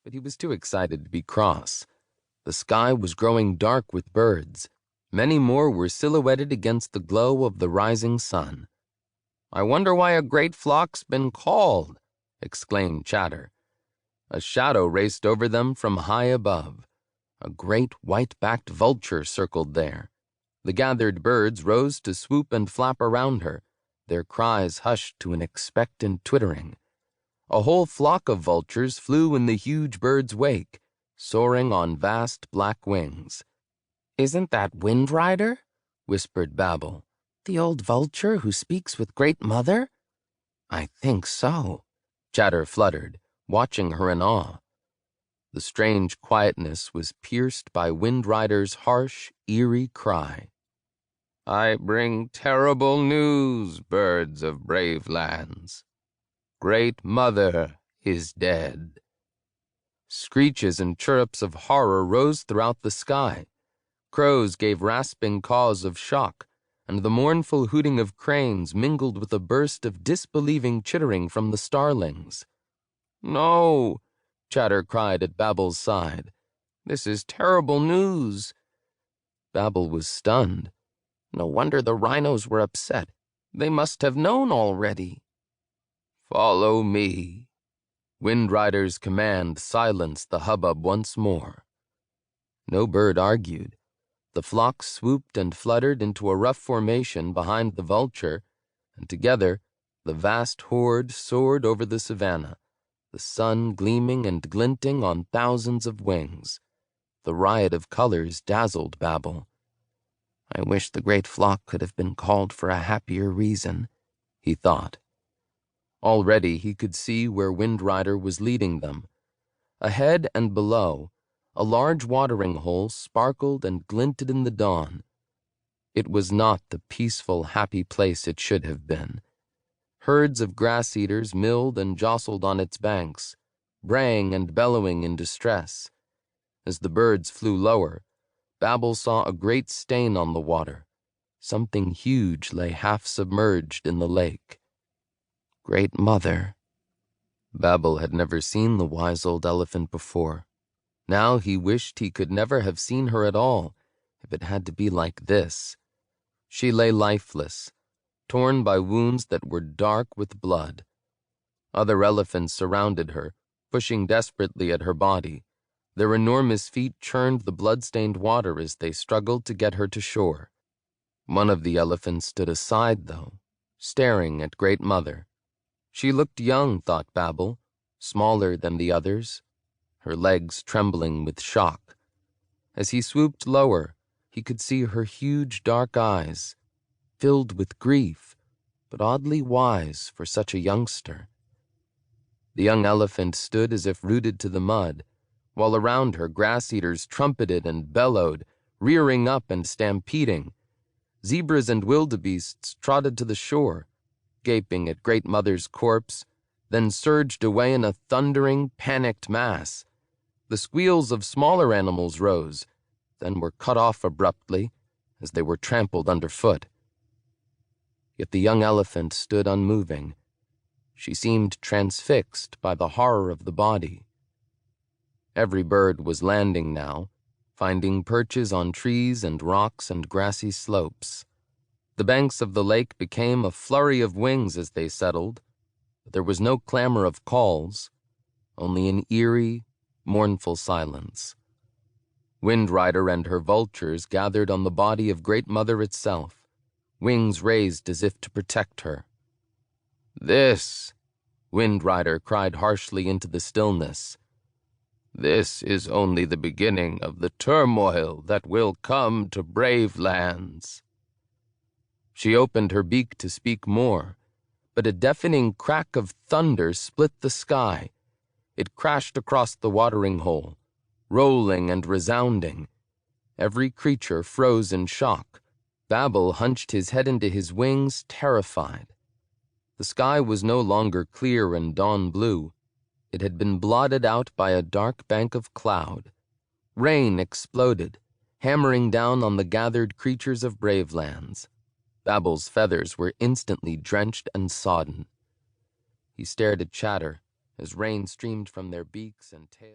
but he was too excited to be cross. The sky was growing dark with birds. Many more were silhouetted against the glow of the rising sun. "I wonder why a great flock's been called," exclaimed Chatter. A shadow raced over them from high above. A great white-backed vulture circled there. The gathered birds rose to swoop and flap around her, their cries hushed to an expectant twittering. A whole flock of vultures flew in the huge bird's wake, soaring on vast black wings. "Isn't that Wind Rider?" whispered Babel. "The old vulture who speaks with Great Mother?" "I think so," Chatter fluttered, watching her in awe. The strange quietness was pierced by Wind Rider's harsh, eerie cry. "I bring terrible news, birds of Bravelands. Great Mother is dead." Screeches and chirrups of horror rose throughout the sky. Crows gave rasping caws of shock, and the mournful hooting of cranes mingled with a burst of disbelieving chittering from the starlings. "No!" Chatter cried at Babel's side. "This is terrible news." Babel was stunned. No wonder the rhinos were upset. They must have known already. "Follow me." Wind Rider's command silenced the hubbub once more. No bird argued. The flock swooped and fluttered into a rough formation behind the vulture, and together the vast horde soared over the savannah, the sun gleaming and glinting on thousands of wings. The riot of colors dazzled Babel. "I wish the great flock could have been called for a happier reason," he thought. Already he could see where Wind Rider was leading them. Ahead and below, a large watering hole sparkled and glinted in the dawn. It was not the peaceful, happy place it should have been. Herds of grass-eaters milled and jostled on its banks, braying and bellowing in distress. As the birds flew lower, Babel saw a great stain on the water. Something huge lay half submerged in the lake. Great Mother. Babel had never seen the wise old elephant before. Now he wished he could never have seen her at all, if it had to be like this. She lay lifeless, torn by wounds that were dark with blood. Other elephants surrounded her, pushing desperately at her body. Their enormous feet churned the blood-stained water as they struggled to get her to shore. One of the elephants stood aside, though, staring at Great Mother. She looked young, thought Babel, smaller than the others, her legs trembling with shock. As he swooped lower, he could see her huge dark eyes, filled with grief, but oddly wise for such a youngster. The young elephant stood as if rooted to the mud, while around her grass-eaters trumpeted and bellowed, rearing up and stampeding. Zebras and wildebeests trotted to the shore, gaping at Great Mother's corpse, then surged away in a thundering, panicked mass. The squeals of smaller animals rose, then were cut off abruptly as they were trampled underfoot. Yet the young elephant stood unmoving. She seemed transfixed by the horror of the body. Every bird was landing now, finding perches on trees and rocks and grassy slopes. The banks of the lake became a flurry of wings as they settled, but there was no clamor of calls, only an eerie, mournful silence. Wind Rider and her vultures gathered on the body of Great Mother itself, wings raised as if to protect her. "This," Wind Rider cried harshly into the stillness, "this is only the beginning of the turmoil that will come to Bravelands." She opened her beak to speak more, but a deafening crack of thunder split the sky. It crashed across the watering hole, rolling and resounding. Every creature froze in shock. Babel hunched his head into his wings, terrified. The sky was no longer clear and dawn blue. It had been blotted out by a dark bank of cloud. Rain exploded, hammering down on the gathered creatures of Bravelands. Babel's feathers were instantly drenched and sodden. He stared at Chatter as rain streamed from their beaks and tails.